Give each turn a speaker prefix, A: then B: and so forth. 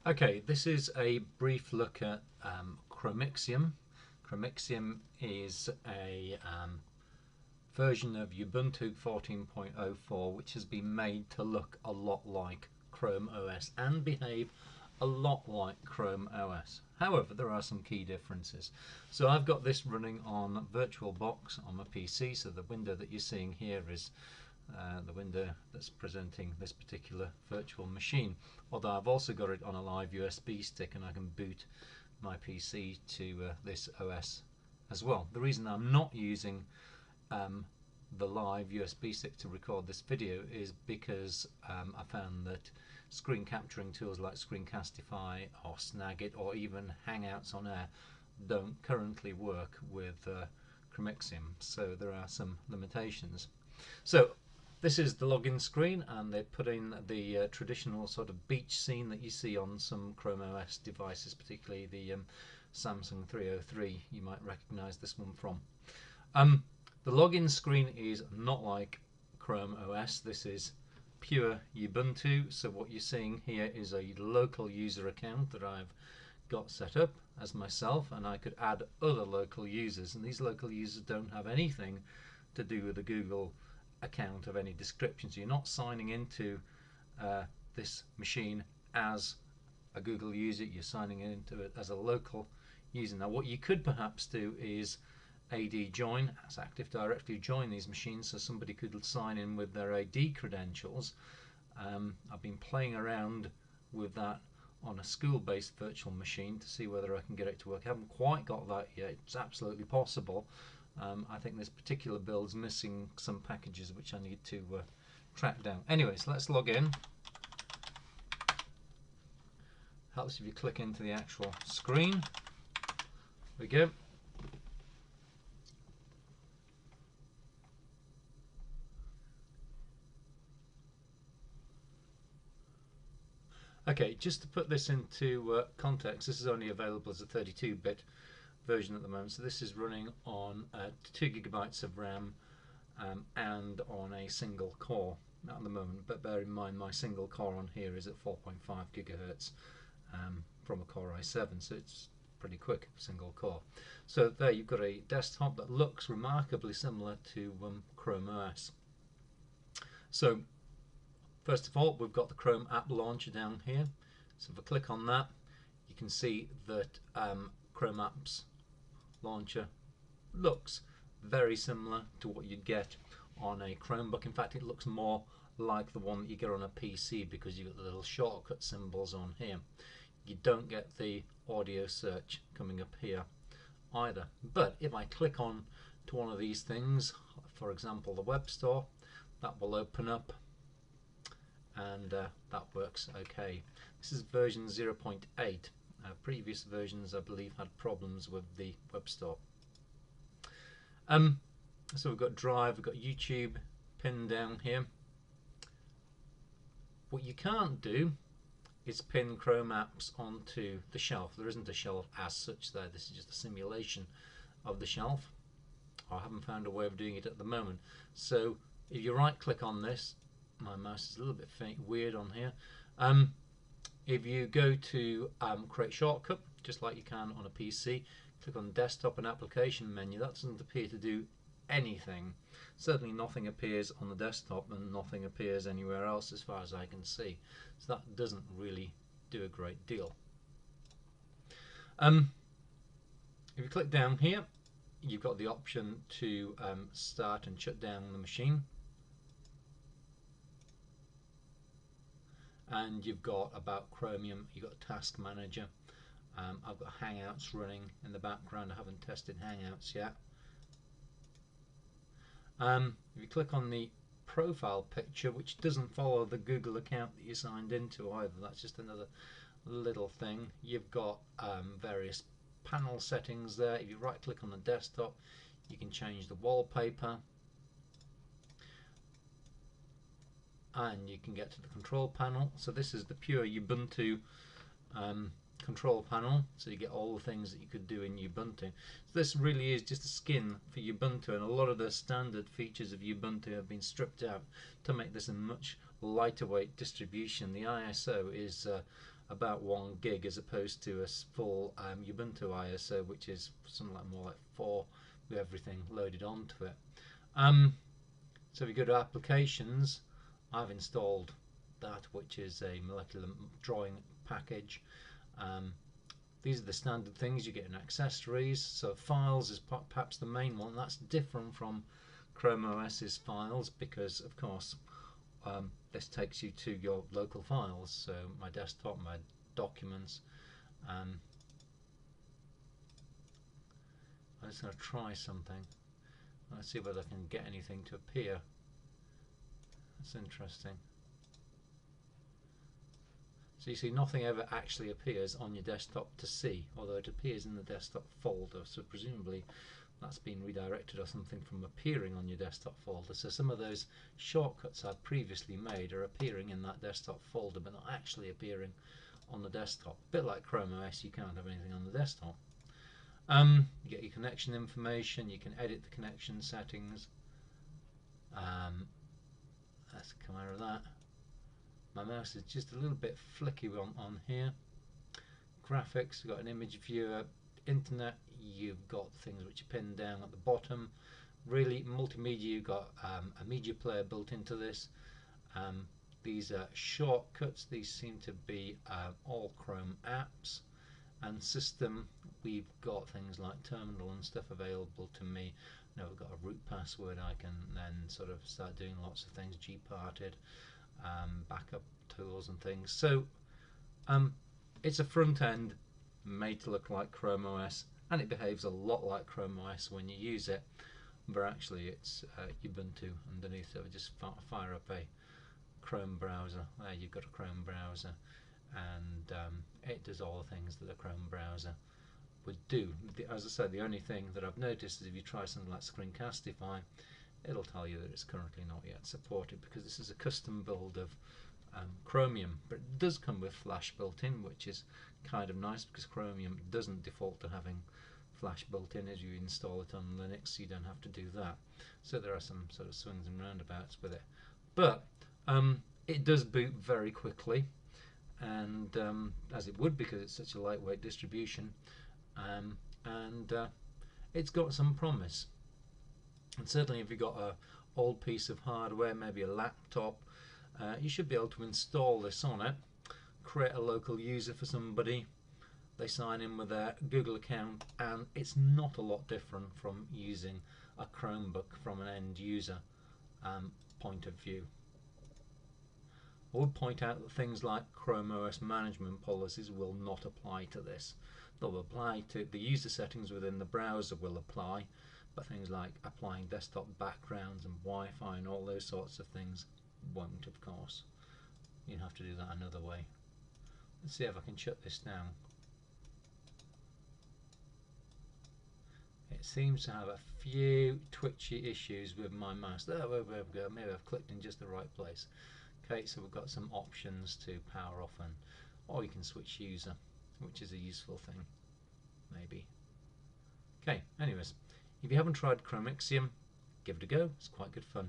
A: Okay, this is a brief look at Chromixium. Chromixium is a version of Ubuntu 14.04 which has been made to look a lot like Chrome OS and behave a lot like Chrome OS. However, there are some key differences. So I've got this running on VirtualBox on my PC, so the window that you're seeing here is the window that's presenting this particular virtual machine. Although I've also got it on a live USB stick and I can boot my PC to this OS as well. The reason I'm not using the live USB stick to record this video is because I found that screen capturing tools like Screencastify or Snagit or even Hangouts on Air don't currently work with Chromixium, so there are some limitations. So this is the login screen, and they put in the traditional sort of beach scene that you see on some Chrome OS devices, particularly the Samsung 303. You might recognize this one from. The login screen is not like Chrome OS. This is pure Ubuntu. So what you're seeing here is a local user account that I've got set up as myself, and I could add other local users, and these local users don't have anything to do with the Google account of any description. So you're not signing into this machine as a Google user, you're signing into it as a local user. Now what you could perhaps do is AD join, as Active Directory join these machines, so somebody could sign in with their AD credentials. I've been playing around with that on a school-based virtual machine to see whether I can get it to work. I haven't quite got that yet. It's absolutely possible. I think this particular build's missing some packages which I need to track down. Anyways, let's log in. Helps if you click into the actual screen. There we go. Okay, just to put this into context, this is only available as a 32-bit version at the moment, so this is running on 2 GB of RAM and on a single core at the moment, but bear in mind my single core on here is at 4.5 GHz from a Core i7, so it's pretty quick single core. So there you've got a desktop that looks remarkably similar to Chrome OS. So first of all, we've got the Chrome app launcher down here. So if I click on that, you can see that Chrome apps launcher looks very similar to what you'd get on a Chromebook. In fact, it looks more like the one that you get on a PC because you've got the little shortcut symbols on here. You don't get the audio search coming up here either. But if I click on to one of these things, for example the web store, that will open up, and that works okay. This is version 0.8. Previous versions, I believe, had problems with the web store. So we've got Drive, we've got YouTube pinned down here. What you can't do is pin Chrome apps onto the shelf. There isn't a shelf as such there. This is just a simulation of the shelf. I haven't found a way of doing it at the moment. So if you right click on this, my mouse is a little bit weird on here. If you go to create shortcut, just like you can on a PC, click on desktop and application menu, that doesn't appear to do anything. Certainly nothing appears on the desktop and nothing appears anywhere else as far as I can see. So that doesn't really do a great deal. If you click down here, you've got the option to start and shut down the machine. And you've got About Chromium, you've got Task Manager. I've got Hangouts running in the background. I haven't tested Hangouts yet. If you click on the profile picture, which doesn't follow the Google account that you signed into either, that's just another little thing. You've got various panel settings there. If you right click on the desktop, you can change the wallpaper, and you can get to the control panel. So this is the pure Ubuntu control panel, so you get all the things that you could do in Ubuntu. So this really is just a skin for Ubuntu, and a lot of the standard features of Ubuntu have been stripped out to make this a much lighter weight distribution. The ISO is about 1 gig as opposed to a full Ubuntu ISO, which is something like more like 4 with everything loaded onto it. So if you go to applications, I've installed that, which is a molecular drawing package. These are the standard things you get in accessories. So files is perhaps the main one. That's different from Chrome OS's files because, of course, this takes you to your local files. So my desktop, my documents. I'm just going to try something. Let's see whether I can get anything to appear. That's interesting. So you see nothing ever actually appears on your desktop to see, although it appears in the desktop folder, so presumably that's been redirected or something from appearing on your desktop folder. So some of those shortcuts I've previously made are appearing in that desktop folder but not actually appearing on the desktop. A bit like Chrome OS, you can't have anything on the desktop. You get your connection information, you can edit the connection settings. Let's come out of that. My mouse is just a little bit flicky on here. Graphics, you've got an image viewer. Internet, you've got things which are pinned down at the bottom. Really, multimedia, you've got a media player built into this. These are shortcuts. These seem to be all Chrome apps. And system, we've got things like terminal and stuff available to me. Now we've got a root password. I can then sort of start doing lots of things. Gparted. Backup tools and things. So it's a front end made to look like Chrome OS, and it behaves a lot like Chrome OS when you use it, but actually it's Ubuntu underneath. So we just fire up a Chrome browser. There you've got a Chrome browser, and it does all the things that a Chrome browser would do. As I said, the only thing that I've noticed is if you try something like Screencastify, it'll tell you that it's currently not yet supported because this is a custom build of Chromium, but it does come with Flash built in, which is kind of nice because Chromium doesn't default to having Flash built in. As you install it on Linux, you don't have to do that. So there are some sort of swings and roundabouts with it, but it does boot very quickly, and as it would because it's such a lightweight distribution, and it's got some promise. And certainly if you've got an old piece of hardware, maybe a laptop, you should be able to install this on it, create a local user for somebody, they sign in with their Google account, and it's not a lot different from using a Chromebook from an end user point of view. I would point out that things like Chrome OS management policies will not apply to this. They'll apply to the user settings within the browser will apply, but things like applying desktop backgrounds and Wi-Fi and all those sorts of things won't, of course. You'd have to do that another way. Let's see if I can shut this down. It seems to have a few twitchy issues with my mouse. There we go. Maybe I've clicked in just the right place. Okay, so we've got some options to power off, and or you can switch user, which is a useful thing, maybe. Okay, anyways, if you haven't tried Chromixium, give it a go. It's quite good fun.